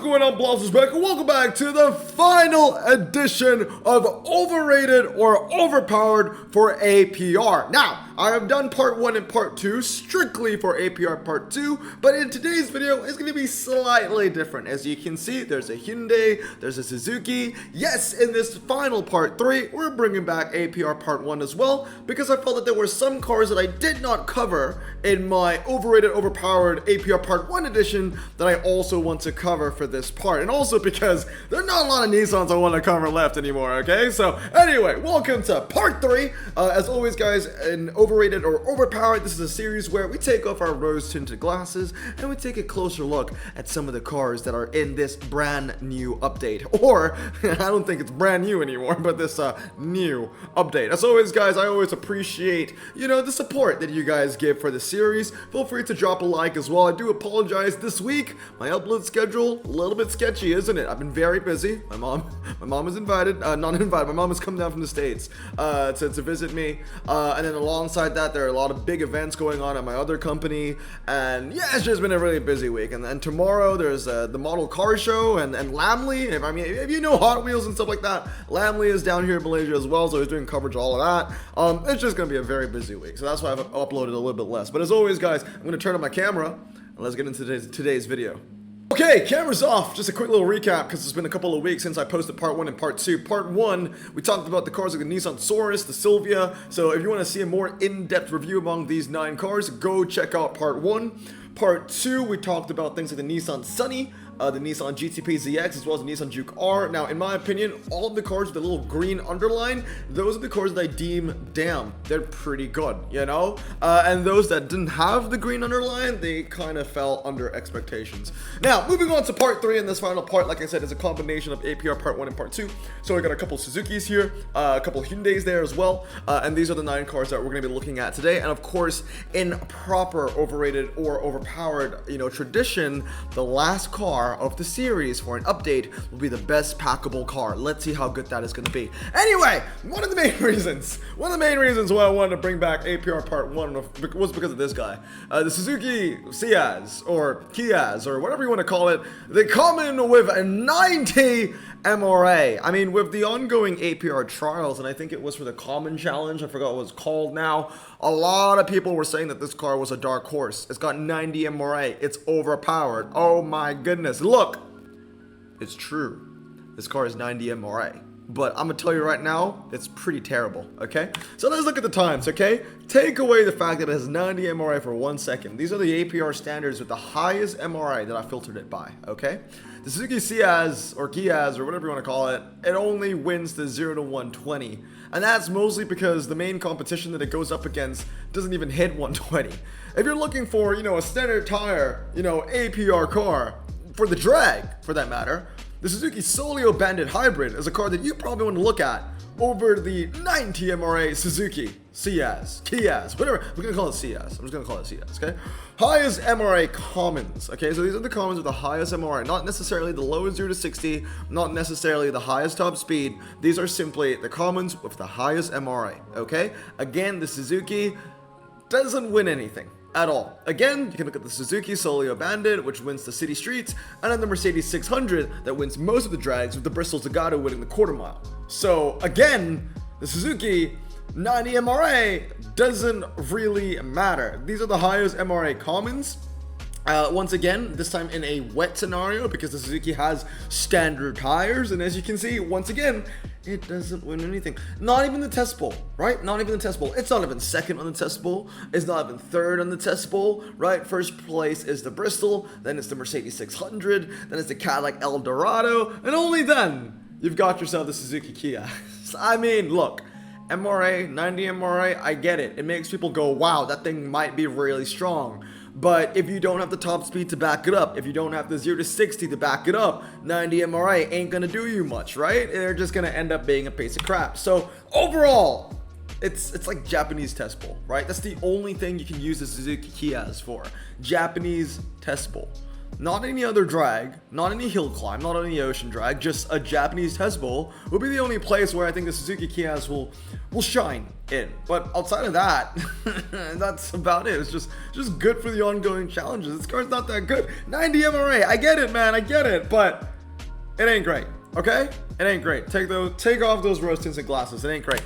going on, Blossoms back, and welcome back to the final edition of Overrated or Overpowered for APR. Now, I have done part 1 and part 2 strictly for APR part 2, but in today's video, it's going to be slightly different. As you can see, there's a Hyundai, there's a Suzuki. Yes, in this final part 3, we're bringing back APR part 1 as well, because I felt that there were some cars that I did not cover in my Overrated, Overpowered APR part 1 edition that I also want to cover for this part, and also because there are not a lot of Nissans I want to cover left anymore, okay? So anyway, welcome to part 3. As always, guys, in Overrated or Overpowered, this is a series where we take off our rose-tinted glasses and we take a closer look at some of the cars that are in this brand new update, or I don't think it's brand new anymore, but this new update. As always, guys, I always appreciate, the support that you guys give for the series. Feel free to drop a like as well. I do apologize this week. My upload schedule, a little bit sketchy, isn't it? I've been very busy. My mom is invited, not invited, my mom has come down from the States to visit me, and then alongside that, there are a lot of big events going on at my other company, and yeah, it's just been a really busy week. And then tomorrow, there's the model car show, and Lamley, if you know Hot Wheels and stuff like that, Lamley is down here in Malaysia as well, so he's doing coverage of all of that. It's just going to be a very busy week, so that's why I've uploaded a little bit less. But as always, guys, I'm going to turn on my camera, and let's get into today's video. Okay, camera's off. Just a quick little recap because it's been a couple of weeks since I posted part 1 and part 2. Part 1, we talked about the cars like the Nissan Source, the Silvia. So if you want to see a more in-depth review among these 9 cars, go check out part 1. Part 2, we talked about things like the Nissan Sunny, the Nissan GTP ZX, as well as the Nissan Juke R. Now, in my opinion, all of the cars with the little green underline, those are the cars that I deem, damn, they're pretty good, and those that didn't have the green underline, they kind of fell under expectations. Now, moving on to part 3, in this final part, like I said, is a combination of APR part 1 and part 2. So I got a couple Suzukis here, a couple Hyundais there as well, and these are the 9 cars that we're going to be looking at today. And of course, in proper Overrated or Overpowered, tradition, the last car of the series for an update will be the best packable car. Let's see how good that is going to be. Anyway, one of the main reasons why I wanted to bring back APR part 1 was because of this guy, the Suzuki Ciaz or Kiaz or whatever you want to call it. They come in with a 90 MRA. I mean, with the ongoing APR trials, and I think it was for the Common Challenge, I forgot what it's called now, a lot of people were saying that this car was a dark horse. It's got 90 MRA. It's overpowered. Oh my goodness. Look, it's true. This car is 90 MRA. But I'm going to tell you right now, it's pretty terrible, okay? So let's look at the times, okay? Take away the fact that it has 90 MRA for 1 second. These are the APR standards with the highest MRA that I filtered it by, okay? The Suzuki Ciaz, or Kiaz, or whatever you want to call it, it only wins the 0 to 120. And that's mostly because the main competition that it goes up against doesn't even hit 120. If you're looking for, a standard tire, APR car, for the drag, for that matter, the Suzuki Solio Bandit Hybrid is a car that you probably want to look at over the 90 MRA Suzuki Ciaz, Kiaz, whatever. We're going to call it Ciaz. I'm just going to call it Ciaz, okay? Highest MRA commons, okay? So these are the commons with the highest MRA, not necessarily the lowest 0 to 60, not necessarily the highest top speed. These are simply the commons with the highest MRA, okay? Again, the Suzuki doesn't win anything at all. Again, you can look at the Suzuki Solio Bandit, which wins the city streets, and then the Mercedes 600 that wins most of the drags, with the Bristol Zagato winning the quarter mile. So again, the Suzuki 90 MRA doesn't really matter. These are the highest MRA commons. Once again, this time in a wet scenario, because the Suzuki has standard tires, and as you can see, once again, it doesn't win anything. Not even the test bowl, right? Not even the test bowl. It's not even second on the test bowl. It's not even third on the test bowl, right? First place is the Bristol, then it's the Mercedes 600, then it's the Cadillac Eldorado, and only then you've got yourself the Suzuki Kia. I mean, look, MRA, 90 MRA, I get it. It makes people go, wow, that thing might be really strong. But if you don't have the top speed to back it up, if you don't have the 0 to 60 to back it up, 90 MRA ain't gonna do you much, right? They're just gonna end up being a piece of crap. So overall, it's like Japanese test bowl, right? That's the only thing you can use the Suzuki Kiaz for. Japanese test bowl. not any other drag, not any hill climb, not any ocean drag, just a Japanese test bowl will be the only place where I think the Suzuki Kias will shine in. But outside of that, that's about it. It's just good for the ongoing challenges. This car's not that good. 90 MRA, I get it, man, I get it, but it ain't great, okay? It ain't great. Take off those rose tinted glasses. It ain't great.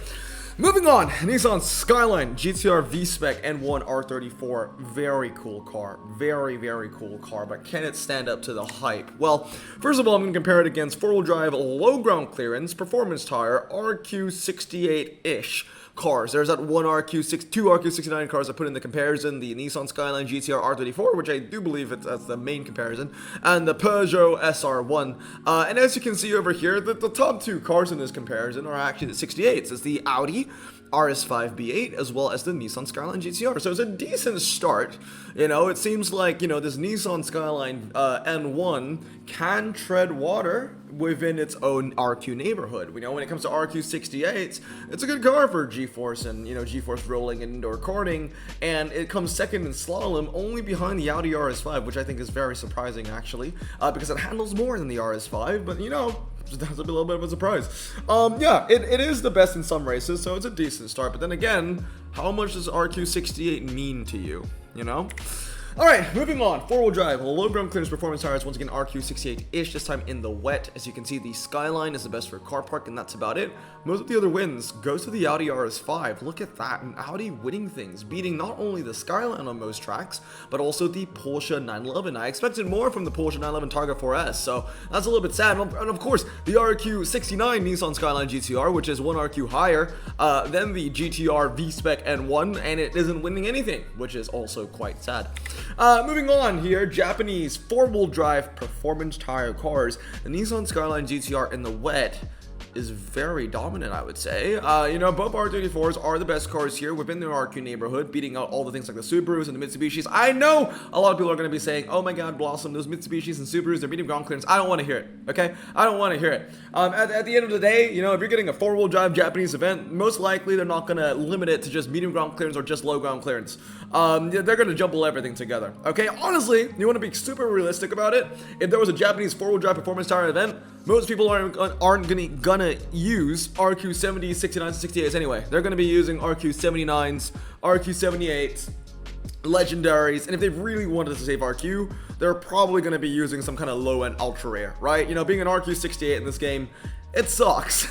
Moving on, Nissan Skyline GTR V-Spec N1 R34. Very cool car. Very, very cool car, but can it stand up to the hype? Well, first of all, I'm going to compare it against four-wheel drive, low ground clearance, performance tire, RQ68-ish cars. There's that two RQ69 cars I put in the comparison, the Nissan Skyline GTR R34, which I do believe that's the main comparison, and the Peugeot SR1. And as you can see over here, the top two cars in this comparison are actually the 68s. It's the Audi RS5 B8 as well as the Nissan Skyline GTR. So it's a decent start. You know, it seems like, you know, this Nissan Skyline N1 can tread water within its own RQ neighborhood. We know when it comes to RQ68s, it's a good car for G-force and, you know, G-force rolling and indoor karting, and it comes second in slalom, only behind the Audi RS5, which I think is very surprising actually, because it handles more than the RS5, but you know, that's a little bit of a surprise. Yeah, it is the best in some races, so it's a decent start, but then again, how much does RQ68 mean to you, you know? Alright, moving on. Four-wheel drive, low ground clearance performance tires, once again RQ68-ish, this time in the wet. As you can see, the Skyline is the best for car park, and that's about it. Most of the other wins goes to the Audi RS5. Look at that, an Audi winning things, beating not only the Skyline on most tracks, but also the Porsche 911. I expected more from the Porsche 911 Targa 4S, so that's a little bit sad. And of course, the RQ69 Nissan Skyline GTR, which is one RQ higher than the GTR V-Spec N1, and it isn't winning anything, which is also quite sad. Moving on here, Japanese four-wheel drive performance tire cars. The Nissan Skyline GTR in the wet is very dominant, I would say. You know, both R34s are the best cars here within their RQ neighborhood, beating out all the things like the Subarus and the Mitsubishis. I know a lot of people are going to be saying, oh my god, Blossom, those Mitsubishis and Subarus, they're medium ground clearance. I don't want to hear it, okay? I don't want to hear it. At the end of the day, you know, if you're getting a four-wheel drive Japanese event, most likely they're not going to limit it to just medium ground clearance or just low ground clearance. They're going to jumble everything together, okay? Honestly, you want to be super realistic about it. If there was a Japanese four-wheel drive performance tire event, most people aren't gonna use RQ70s, 69s, and 68s anyway. They're gonna be using RQ79s, RQ78s, legendaries, and if they really wanted to save RQ, they're probably gonna be using some kind of low-end ultra rare, right? You know, being an RQ68 in this game, it sucks.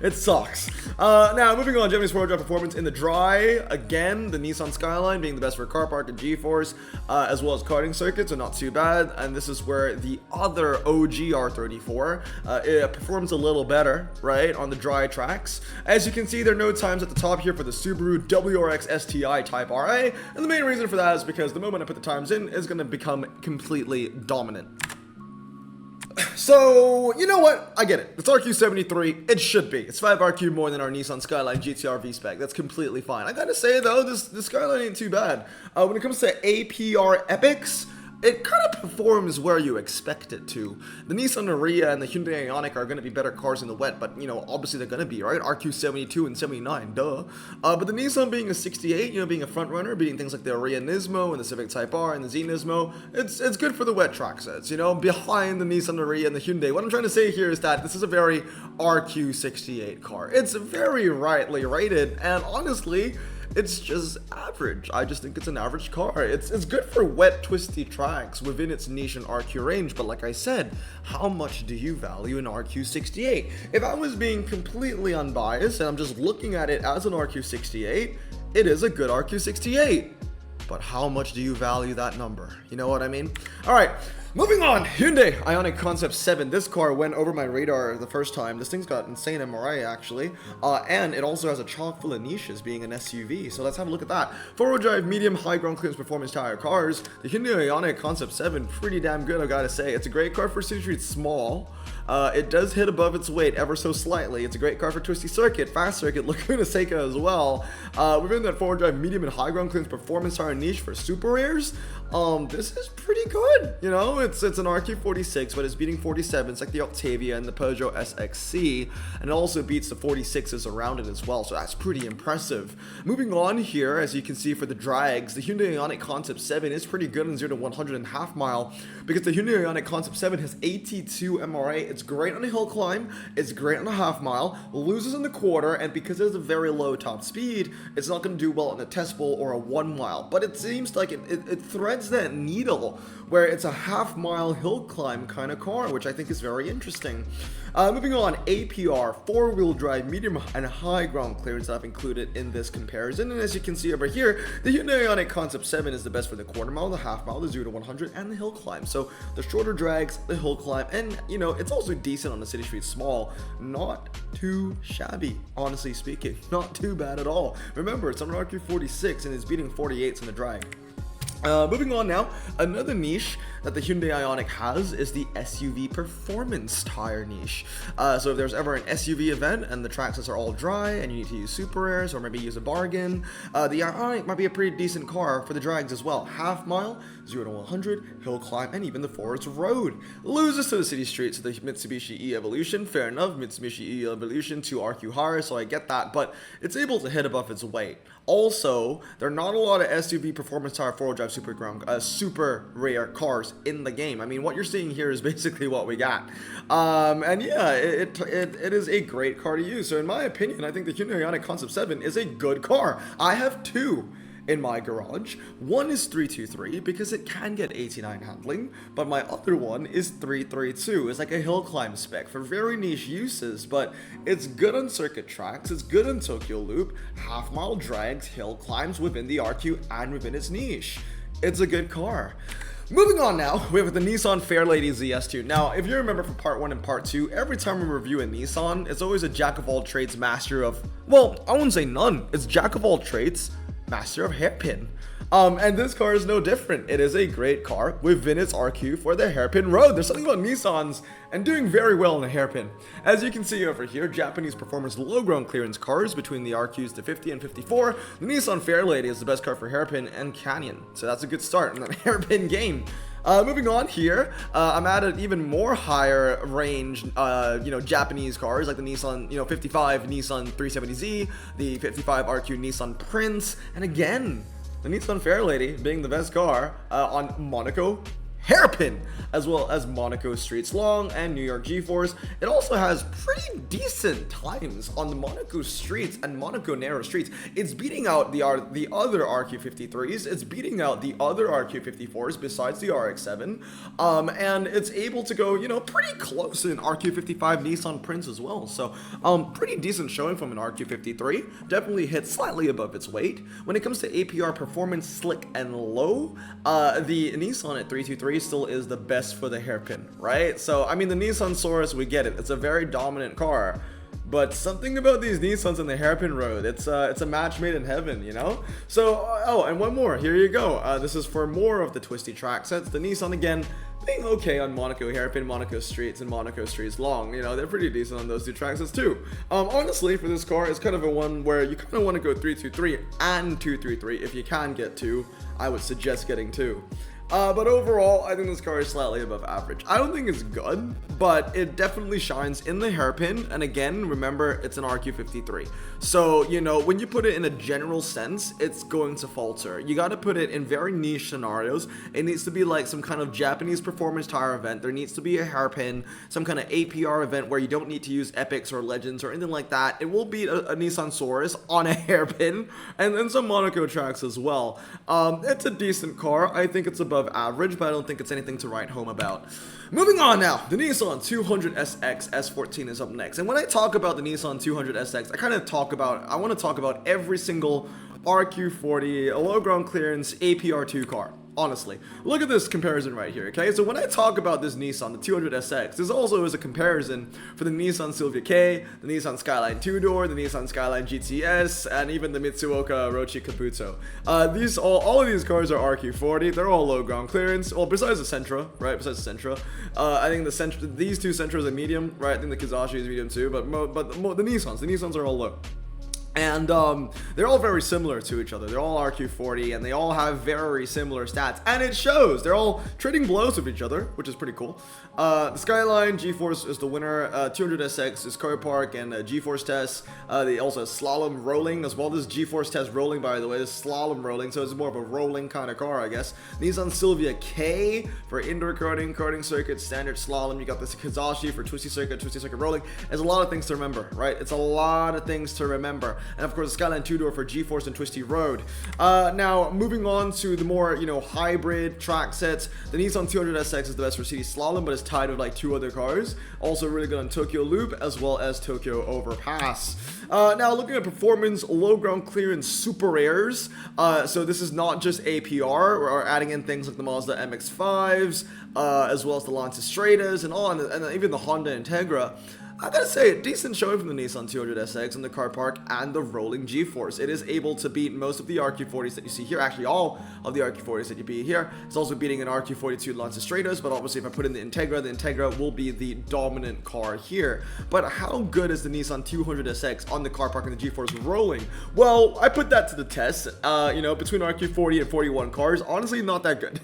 It sucks. Now, moving on, Japanese four-wheel drive performance in the dry. Again, the Nissan Skyline being the best for car park and G-force, as well as karting circuits, so not too bad. And this is where the other OG R34 it performs a little better, right, on the dry tracks. As you can see, there are no times at the top here for the Subaru WRX STI Type RA, and the main reason for that is because the moment I put the times in, is going to become completely dominant. So, you know what? I get it. It's RQ73. It should be. It's 5 RQ more than our Nissan Skyline GTR V-Spec. That's completely fine. I gotta say, though, this Skyline ain't too bad. When it comes to APR epics, it kind of performs where you expect it to. The Nissan Ariya and the Hyundai Ioniq are going to be better cars in the wet, but, you know, obviously they're going to be, right? RQ72 and 79, duh. But the Nissan being a 68, you know, being a front runner, beating things like the Ariya Nismo and the Civic Type R and the Z Nismo, it's good for the wet track sets, you know, behind the Nissan Ariya and the Hyundai. What I'm trying to say here is that this is a very RQ68 car. It's very rightly rated, and honestly, it's just average. I just think it's an average car. It's good for wet, twisty tracks within its niche and RQ range, but like I said, how much do you value an RQ68? If I was being completely unbiased and I'm just looking at it as an RQ68, it is a good RQ68. But how much do you value that number? You know what I mean? Alright, moving on. Hyundai Ioniq Concept 7. This car went over my radar the first time. This thing's got insane MRA, actually. And it also has a chock full of niches, being an SUV. So let's have a look at that. Four-wheel drive, medium, high ground clearance performance tire cars. The Hyundai Ioniq Concept 7, pretty damn good, I gotta say. It's a great car for city streets, small. It does hit above its weight ever so slightly. It's a great car for twisty circuit, fast circuit, Laguna Seca as well. Within that four-wheel drive medium and high ground clearance performance tire niche for super rares, this is pretty good. You know, it's an RQ46, but it's beating 47s like the Octavia and the Peugeot SXC, and it also beats the 46s around it as well, so that's pretty impressive. Moving on here, as you can see for the drags, the Hyundai Ioniq Concept 7 is pretty good on 0 to 100 and half mile, because the Hyundai Ioniq Concept 7 has 82 MRA. It's great on a hill climb, it's great on a half mile, loses in the quarter, and because it has a very low top speed, it's not going to do well in a test bowl or a 1 mile, but it seems like it threads that needle where it's a half mile hill climb kind of car, which I think is very interesting. Moving on, APR, four-wheel drive, medium and high ground clearance that I've included in this comparison. And as you can see over here, the Hyundai Ioniq Concept 7 is the best for the quarter mile, the half mile, the 0 to 100, and the hill climb. So the shorter drags, the hill climb, and you know, it's also decent on the city streets, small, not too shabby, honestly speaking. Not too bad at all. Remember, it's on an RQ46 and it's beating 48s in the drag. Moving on now, another niche that the Hyundai Ioniq has is the SUV performance tire niche. So if there's ever an SUV event and the tracks are all dry and you need to use super airs or maybe use a bargain, the Ioniq might be a pretty decent car for the drags as well. Half mile, 0 to 100, hill climb, and even the forest road. Loses to the city streets, the Mitsubishi E-Evolution. Fair enough, Mitsubishi E-Evolution 2 RQ higher, so I get that, but it's able to hit above its weight. Also, there are not a lot of SUV performance tire four-wheel drive super rare cars in the game. I mean, what you're seeing here is basically what we got. And yeah, it is a great car to use. So in my opinion, I think the Hyundai Ioniq Concept 7 is a good car. I have two in my garage. One is 323 because it can get 89 handling, but my other one is 332. It's like a hill climb spec for very niche uses, but it's good on circuit tracks, it's good on Tokyo Loop, half mile drags, hill climbs within the RQ and within its niche. It's a good car. Moving on now, we have the Nissan Fairlady ZS2. Now, if you remember from part 1 and part 2, every time we review a Nissan, it's always a jack of all trades, master of, well, I wouldn't say none. It's jack of all trades, master of hairpin. And this car is no different. It is a great car within its RQ for the hairpin road. There's something about Nissans and doing very well in the hairpin. As you can see over here, Japanese performance low ground clearance cars between the RQs to 50 and 54. The Nissan Fairlady is the best car for hairpin and canyon. So that's a good start in the hairpin game. Moving on here, I'm at an even more higher range, Japanese cars like the Nissan, 55 Nissan 370Z, the 55 RQ Nissan Prince, and again, the Nissan Fairlady being the best car on Monaco hairpin, as well as Monaco Streets Long and New York G-Force. It also has pretty decent times on the Monaco streets and Monaco narrow streets. It's beating out the other RQ53s. It's beating out the other RQ54s besides the RX-7. And it's able to go, pretty close in RQ55 Nissan Prince as well. So, pretty decent showing from an RQ53. Definitely hits slightly above its weight. When it comes to APR performance, slick and low, the Nissan at 323 still is the best for the hairpin, right? So, I mean, the Nissan Soros, we get it. It's a very dominant car. But something about these Nissans in the hairpin road, it's a match made in heaven, So, and one more. Here you go. This is for more of the twisty track sets. The Nissan, again, being okay on Monaco hairpin, Monaco streets, and Monaco streets long. They're pretty decent on those two track sets too. Honestly, for this car, it's kind of a one where you kind of want to go 323 and 233. If you can get two, I would suggest getting two. But overall, I think this car is slightly above average. I don't think it's good, but it definitely shines in the hairpin. And again, remember, it's an RQ53. So, when you put it in a general sense, it's going to falter. You got to put it in very niche scenarios. It needs to be like some kind of Japanese performance tire event. There needs to be a hairpin, some kind of APR event where you don't need to use epics or legends or anything like that. It will beat a Nissan Soros on a hairpin, and then some Monaco tracks as well. It's a decent car. I think it's above average, but I don't think it's anything to write home about. Moving on now, the Nissan 200SX S14 is up next. And when I talk about the Nissan 200SX, I want to talk about every single RQ40, a low ground clearance APR2 car. honestly. Look at this comparison right here, okay? So when I talk about this Nissan, the 200SX, this also is a comparison for the Nissan Silvia K, the Nissan Skyline 2-door, the Nissan Skyline GTS, and even the Mitsuoka Orochi Kabuto. All of these cars are RQ40. They're all low ground clearance. Well, besides the Sentra, right? Besides the Sentra, I think these two Sentras are medium, right? I think the Kazashi is medium too, but the Nissans are all low. And they're all very similar to each other. They're all RQ40, and they all have very similar stats, and it shows. They're all trading blows with each other, which is pretty cool. The Skyline G-Force is the winner. 200SX is car park and G-Force test. They also have slalom rolling as well. This G-Force test rolling, by the way, this slalom rolling, so it's more of a rolling kind of car, I guess. Nissan Silvia K for indoor karting circuit, standard slalom. You got this Kazashi for twisty circuit rolling. There's a lot of things to remember, right? It's a lot of things to remember. And of course, the Skyline 2-door for G-Force and Twisty Road. Now, moving on to the more, hybrid track sets, the Nissan 200SX is the best for city slalom, but it's tied with like 2 other cars. Also really good on Tokyo Loop as well as Tokyo Overpass. Now, looking at performance, low ground clearance super airs. So this is not just APR. We're adding in things like the Mazda MX-5s, as well as the Lancia Stratas and even the Honda Integra. I gotta say, a decent showing from the Nissan 200SX in the car park and the rolling G-Force. It is able to beat most of the RQ40s that you see here, actually all of the RQ40s that you beat here. It's also beating an RQ42 Lancia Stratos, but obviously if I put in the Integra will be the dominant car here. But how good is the Nissan 200SX on the car park and the G-Force rolling? Well, I put that to the test, between RQ40 and 41 cars, honestly not that good.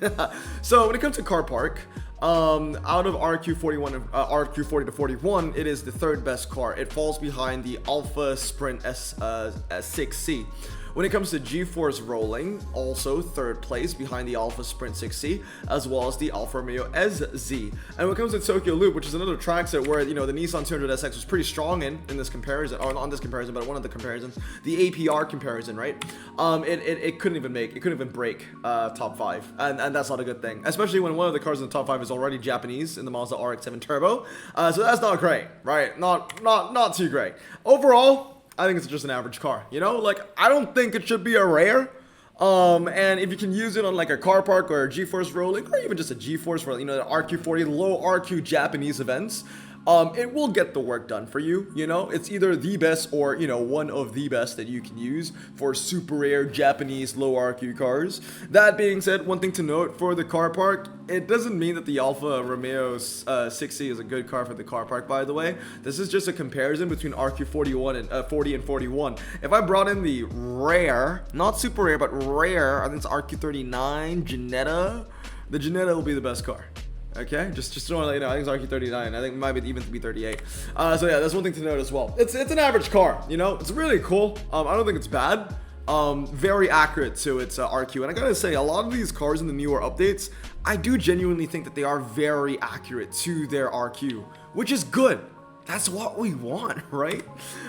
So when it comes to car park, out of RQ40 to 41, it is the 3rd best car. It falls behind the Alfa Sprint S6C. When it comes to G-Force rolling, also 3rd place behind the Alfa Sprint 6C, as well as the Alfa Romeo SZ. And when it comes to Tokyo Loop, which is another track set where, the Nissan 200SX was pretty strong in this comparison, or not on this comparison, but one of the comparisons, the APR comparison, right? It couldn't even break top 5, and that's not a good thing, especially when one of the cars in the top 5 is already Japanese in the Mazda RX-7 Turbo. So that's not great, right? Not too great. Overall, I think it's just an average car, I don't think it should be a rare. And if you can use it on like a car park or a G-Force rolling, or even just a G-Force for, the RQ40, low RQ Japanese events, it will get the work done for you. It's either the best or, one of the best that you can use for super rare Japanese low RQ cars. That being said, one thing to note for the car park, it doesn't mean that the Alfa Romeo 6C is a good car for the car park, by the way. This is just a comparison between RQ41 and 40 and 41. If I brought in the rare, not super rare, but rare, I think it's RQ39 Ginetta, the Ginetta will be the best car. Okay, just throwing it, I think it's RQ39. I think it might be even to be 38. So yeah, that's one thing to note as well. It's an average car, it's really cool. I don't think it's bad. Very accurate to its RQ, and I gotta say, a lot of these cars in the newer updates, I do genuinely think that they are very accurate to their RQ, which is good. That's what we want, right?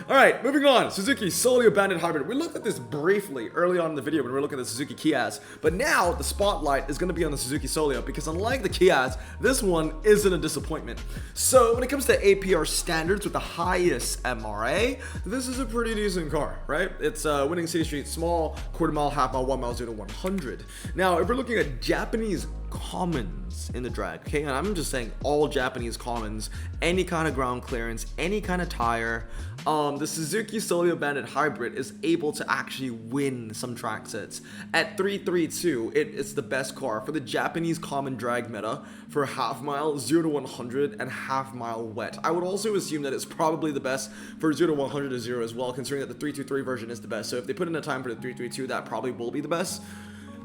All right, moving on. Suzuki Solio Bandit Hybrid. We looked at this briefly early on in the video when we were looking at the Suzuki Kias, but now the spotlight is going to be on the Suzuki Solio because unlike the Kias, this one isn't a disappointment. So when it comes to APR standards with the highest MRA, this is a pretty decent car, right? It's winning city street, small, quarter mile, half mile, 1 mile, 0 to 100. Now, if we're looking at Japanese commons in the drag, okay, and I'm just saying all Japanese commons, any kind of ground clearance, any kind of tire, the Suzuki Solio Bandit Hybrid is able to actually win some track sets. At 332, it's the best car for the Japanese common drag meta for half mile, 0 to 100, and half mile wet. I would also assume that it's probably the best for 0 to 100 to 0 as well, considering that the 323 version is the best. So if they put in a time for the 332, that probably will be the best.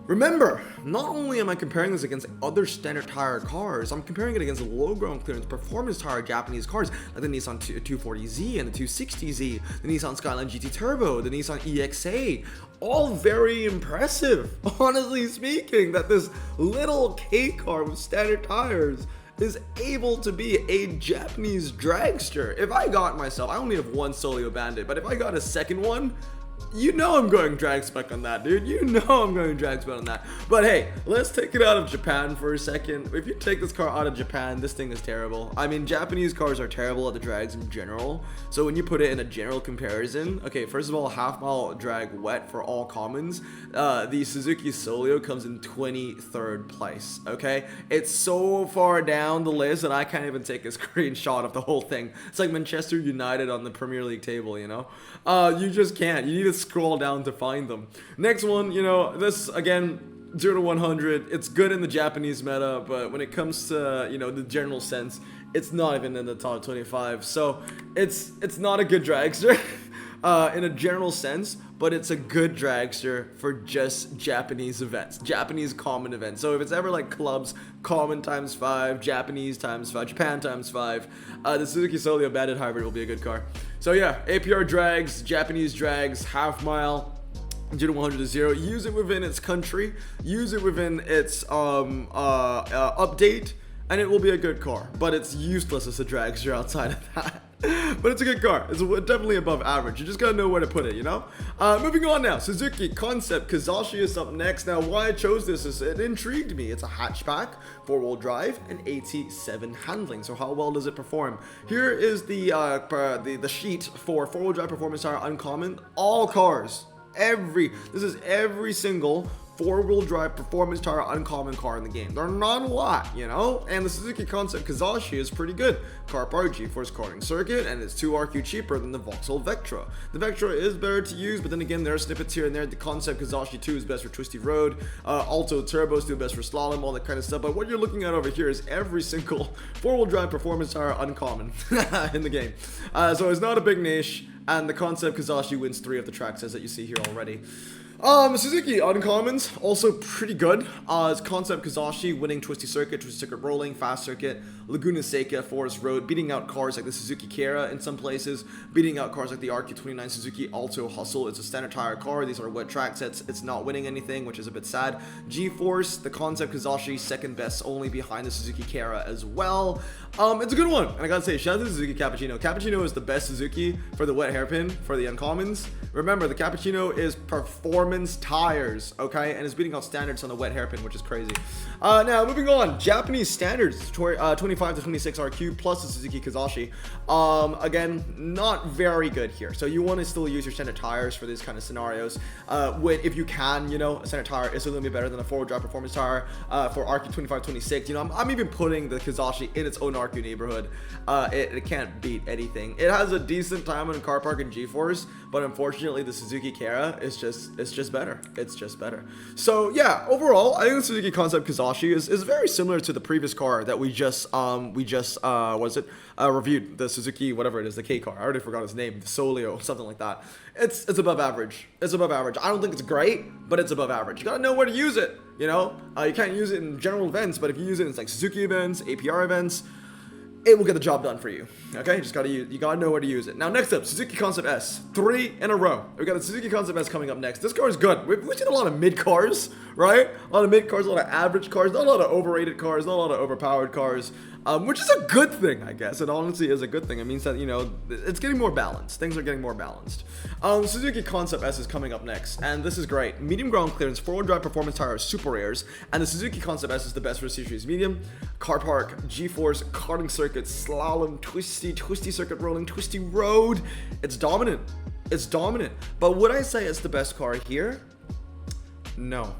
Remember, not only am I comparing this against other standard tire cars, I'm comparing it against low ground clearance performance tire Japanese cars like the Nissan 240Z and the 260Z, the Nissan Skyline GT Turbo, the Nissan EXA. All very impressive, honestly speaking, that this little K car with standard tires is able to be a Japanese dragster. If I got myself, I only have one Solio Bandit, but if I got a second one, You know I'm going drag spec on that, dude. You know I'm going drag spec on that. But hey, let's take it out of Japan for a second. If you take this car out of Japan, this thing is terrible. I mean, Japanese cars are terrible at the drags in general. So when you put it in a general comparison, okay, first of all, half mile drag wet for all commons. The Suzuki Solio comes in 23rd place, okay? It's so far down the list that I can't even take a screenshot of the whole thing. It's like Manchester United on the Premier League table, you know? You just can't. You need to scroll down to find them. Next one, you know, this again, 0 to 100. It's good in the Japanese meta, but when it comes to, you know, the general sense, it's not even in the top 25. So it's not a good dragster in a general sense, but it's a good dragster for just Japanese events, Japanese common events. So if it's ever like clubs, common times 5, Japanese times 5, Japan times 5, the Suzuki Solio Bandit Hybrid will be a good car. So yeah, APR drags, Japanese drags, half mile, 0 to 100 to 0. Use it within its country, use it within its update, and it will be a good car. But it's useless as a dragster outside of that. But it's a good car. It's definitely above average. You just gotta know where to put it, you know? Moving on now. Suzuki Concept Kazashi is up next. Now, why I chose this is it intrigued me. It's a hatchback, 4-wheel drive, and 87 handling. So how well does it perform? Here is the sheet for 4-wheel drive performance tire uncommon. All cars. This is every single 4-wheel drive performance tire uncommon car in the game. They're not a lot, you know? And the Suzuki Concept Kazashi is pretty good. Car part G-force karting circuit, and it's 2 RQ cheaper than the Vauxhall Vectra. The Vectra is better to use, but then again, there are snippets here and there. The Concept Kazashi 2 is best for twisty road. Alto Turbos do best for slalom, all that kind of stuff. But what you're looking at over here is every single 4-wheel drive performance tire uncommon in the game. So it's not a big niche, and the Concept Kazashi wins 3 of the tracks as that you see here already. Suzuki uncommons, also pretty good. It's Concept Kazashi winning Twisty Circuit Rolling, Fast Circuit, Laguna Seca, Forest Road, beating out cars like the Suzuki Kera in some places, beating out cars like the RQ29 Suzuki Alto Hustle. It's a standard tire car. These are wet track sets. It's not winning anything, which is a bit sad. G-Force, the Concept Kazashi, second best, only behind the Suzuki Kera as well. It's a good one. And I gotta say, shout out to Suzuki Cappuccino. Cappuccino is the best Suzuki for the wet hairpin, for the uncommons. Remember, the Cappuccino is performance tires, okay? And it's beating out standards on the wet hairpin, which is crazy. Now, moving on. Japanese standards, 25 to 26 RQ plus the Suzuki Kazashi. Again, not very good here. So you want to still use your standard tires for these kind of scenarios. If you can, you know, a standard tire is still going to be better than a 4-wheel drive performance tire for RQ 25, 26. You know, I'm even putting the Kazashi in its own RQ neighborhood. It can't beat anything. It has a decent time on car park and G-force, but unfortunately the Suzuki Kera is just better. It's just better. So yeah, overall, I think the Suzuki Concept Kazashi is very similar to the previous car that we just reviewed, the Suzuki, whatever it is, the K car. I already forgot its name, the Solio, something like that. It's above average. It's above average. I don't think it's great, but it's above average. You gotta know where to use it, you know? You can't use it in general events, but if you use it in like Suzuki events, APR events, it will get the job done for you. Okay, you gotta know where to use it. Now, next up, Suzuki Concept S, 3 in a row. We got the Suzuki Concept S coming up next. This car is good. We've seen a lot of mid cars, right? A lot of mid cars, a lot of average cars, not a lot of overrated cars, not a lot of overpowered cars, which is a good thing, I guess. It honestly is a good thing. It means that, you know, it's getting more balanced. Things are getting more balanced. Suzuki Concept S is coming up next, and this is great. Medium ground clearance, 4-wheel drive performance tire, super rares, and the Suzuki Concept S is the best for C-Series medium. Car park, G-force, karting circuit, slalom, twisty circuit rolling, twisty road. It's dominant. It's dominant. But would I say it's the best car here? No.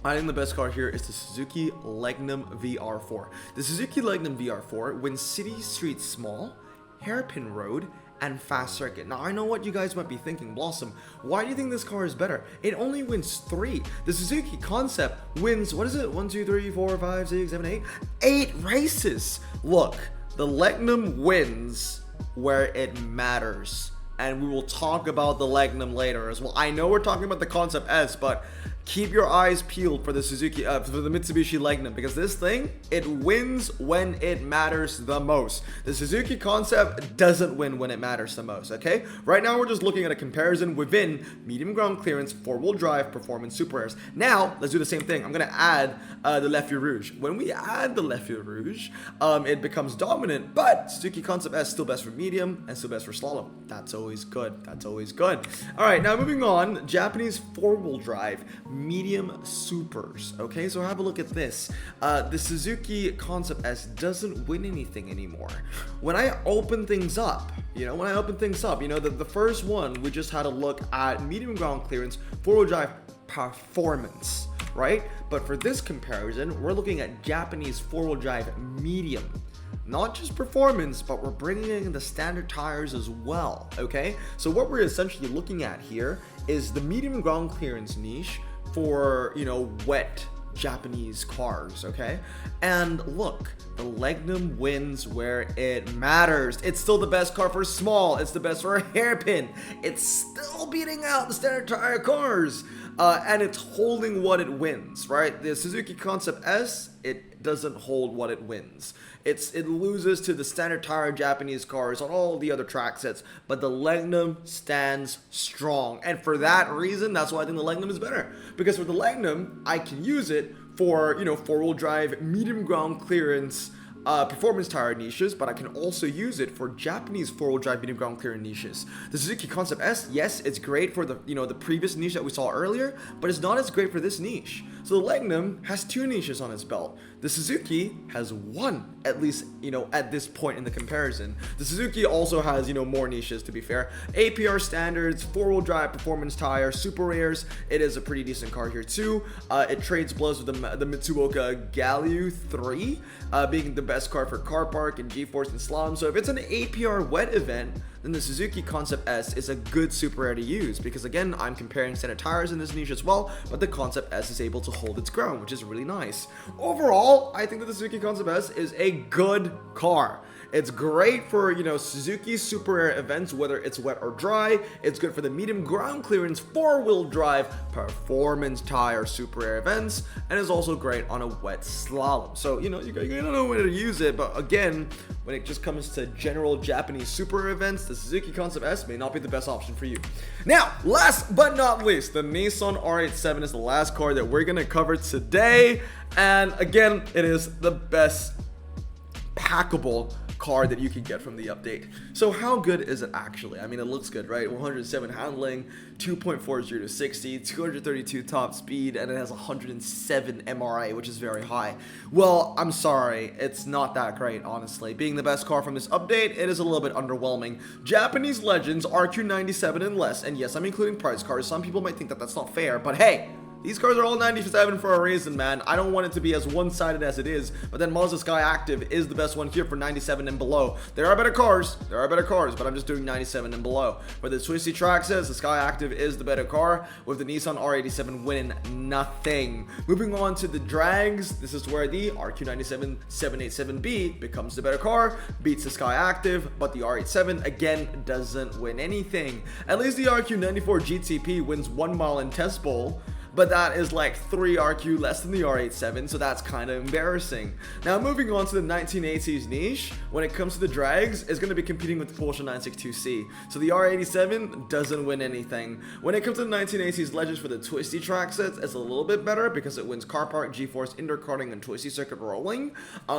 I think the best car here is the Suzuki Legnum VR4. The Suzuki Legnum VR4 wins city, street, small, hairpin road, and fast circuit. Now, I know what you guys might be thinking. Blossom, why do you think this car is better? It only wins 3. The Suzuki Concept wins, what is it? 1, 2, 3, 4, 5, 6, 7, 8? 8 races. Look, the Legnum wins where it matters. And we will talk about the Legnum later as well. I know we're talking about the Concept S, but keep your eyes peeled for the Mitsubishi Legnum, because this thing, it wins when it matters the most. The Suzuki Concept doesn't win when it matters the most, okay? Right now, we're just looking at a comparison within medium ground clearance, four-wheel drive, performance super airs. Now, let's do the same thing. I'm gonna add the Le Feu Rouge. When we add the Le Feu Rouge, it becomes dominant, but Suzuki Concept S still best for medium and still best for slalom. That's always good. That's always good. All right, now moving on, Japanese four-wheel drive medium supers. Okay, so have a look at this. The Suzuki Concept S doesn't win anything anymore. When I open things up, the first one, we just had a look at medium ground clearance, four-wheel drive performance, right? But for this comparison, we're looking at Japanese four-wheel drive medium. Not just performance, but we're bringing in the standard tires as well, okay? So what we're essentially looking at here is the medium ground clearance niche for, wet Japanese cars, okay? And look, the Legnum wins where it matters. It's still the best car for small. It's the best for a hairpin. It's still beating out the standard tire cars. And it's holding what it wins, right? The Suzuki Concept S, it doesn't hold what it wins. It loses to the standard tire Japanese cars on all the other track sets, but the Legnum stands strong. And for that reason, that's why I think the Legnum is better. Because for the Legnum, I can use it for, four-wheel drive, medium ground clearance, performance tire niches, but I can also use it for Japanese four-wheel drive medium ground clearance niches. The Suzuki Concept S, yes, it's great for the the previous niche that we saw earlier, but it's not as great for this niche. So the Legnum has two niches on its belt. The Suzuki has one, at least, at this point in the comparison. The Suzuki also has, more niches, to be fair. APR standards, four-wheel drive, performance tire, super airs. It is a pretty decent car here too. It trades blows with the Mitsuoka Galio 3, being the best car for car park and G-force and slalom. So if it's an APR wet event, then the Suzuki Concept S is a good super air to use, because again, I'm comparing standard tires in this niche as well, but the Concept S is able to hold its ground, which is really nice. Overall, I think that the Suzuki Concept S is a good car. It's great for, Suzuki super air events, whether it's wet or dry. It's good for the medium ground clearance four-wheel drive performance tire super air events, and is also great on a wet slalom. So, you don't know when to use it, but again, when it just comes to general Japanese super air events, the Suzuki Concept S may not be the best option for you. Now, last but not least, the Nissan R87 is the last car that we're going to cover today, and again, it is the best packable car that you can get from the update. So how good is it actually? I mean, it looks good, right? 107 handling, 2.40 to 60, 232 top speed, and it has 107 MRA, which is very high. Well, I'm sorry, it's not that great, honestly. Being the best car from this update, it is a little bit underwhelming. Japanese Legends, RQ97 and less, and yes, I'm including price cars. Some people might think that that's not fair, but hey, these cars are all 97 for a reason, man. I don't want it to be as one-sided as it is, but then Mazda Sky Active is the best one here for 97 and below. There are better cars, but I'm just doing 97 and below. For the Twisty Track says the Sky Active is the better car, with the Nissan R87 winning nothing. Moving on to the drags, this is where the RQ97 787B becomes the better car, beats the Sky Active, but the R87 again doesn't win anything. At least the RQ94 GTP wins 1 mile in Test Bowl, but that is like 3 RQ less than the R87, so that's kind of embarrassing. Now moving on to the 1980s niche, when it comes to the drags, it's going to be competing with the Porsche 962C. So the R87 doesn't win anything. When it comes to the 1980s Legends for the Twisty Track sets, it's a little bit better because it wins car park, G-force, indoor karting, and Twisty circuit rolling.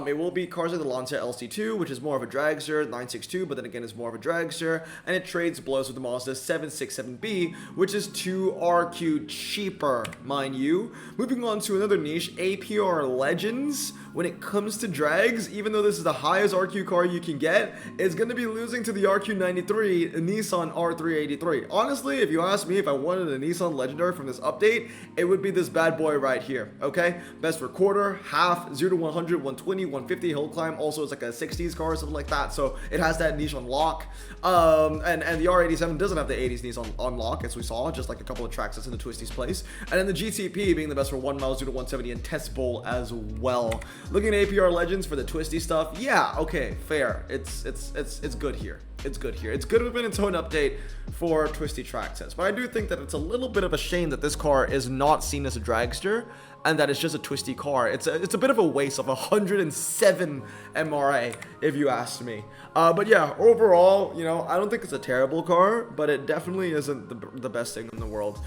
It will be cars like the Lancia LC2, which is more of a dragster, 962, but then again is more of a dragster, and it trades blows with the Mazda 767B, which is 2 RQ cheaper, mind you. Moving on to another niche, APR Legends. When it comes to drags, even though this is the highest RQ car you can get, it's going to be losing to the RQ93 Nissan R383. Honestly, if you ask me if I wanted a Nissan Legendary from this update, it would be this bad boy right here, okay? Best for quarter, half, 0 to 100, 120, 150 hill climb. Also, it's like a 60s car or something like that, so it has that niche on lock. And the R87 doesn't have the 80s niche on lock, as we saw, just like a couple of tracks that's in the Twisty's place. And then the GTP being the best for 1 mile, 0 to 170, and Test Bowl as well. Looking at APR Legends for the Twisty stuff, yeah, okay, fair. It's good here. it's good here. It's good within its own update for twisty track sets. But I do think that it's a little bit of a shame that this car is not seen as a dragster and that it's just a twisty car. It's a bit of a waste of 107 MRA, if you ask me. But yeah, overall, you know, I don't think it's a terrible car, but it definitely isn't the best thing in the world.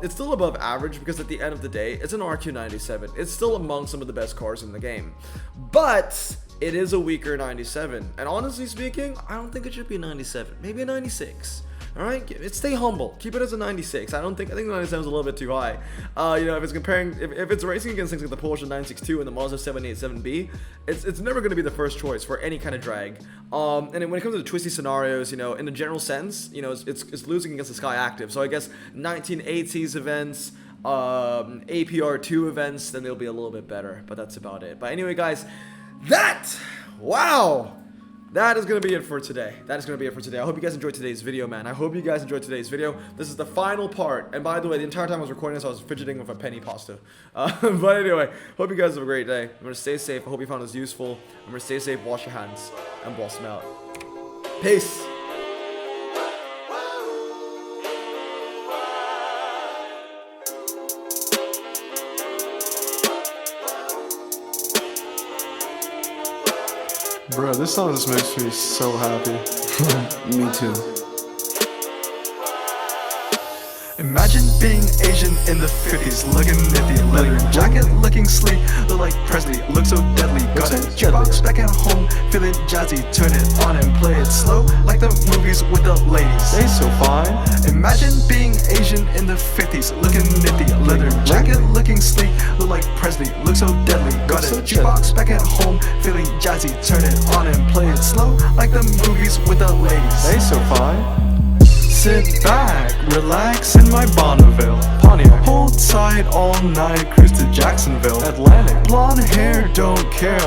It's still above average because at the end of the day, it's an RQ97. It's still among some of the best cars in the game. But it is a weaker 97. And honestly speaking, I don't think it should be a 97. Maybe a 96. Alright, stay humble. Keep it as a 96. I think the 97 is a little bit too high. You know, if it's comparing, if it's racing against things like the Porsche 962 and the Mazda 787B, it's never going to be the first choice for any kind of drag. And when it comes to the twisty scenarios, you know, in a general sense, you know, it's losing against the Sky Active. So I guess 1980s events, APR2 events, then they'll be a little bit better. But that's about it. But anyway, guys, wow. That is going to be it for today. I hope you guys enjoyed today's video, man. I hope you guys enjoyed today's video. This is the final part. And by the way, the entire time I was recording this, I was fidgeting with a penny pasta. But anyway, hope you guys have a great day. I'm going to stay safe. I hope you found this useful. I'm going to stay safe, wash your hands, and blossom out. Peace. Bro, this song just makes me so happy. Me too. Imagine being Asian in the 50s, looking nifty, leather jacket, looking sleek, look like Presley, look so deadly, got it, jukebox back at home, feeling jazzy, turn it on and play it slow, like the movies with the ladies. They so fine. Imagine being Asian in the 50s, looking nifty, leather jacket, looking sleek, look like Presley, look so deadly, got it, jukebox back at home, feeling jazzy, turn it on and play it slow, like the movies with the ladies. They so fine. Sit back, relax in my Bonneville Pontiac. Hold tight all night, cruise to Jacksonville Atlantic. Blonde hair, don't care,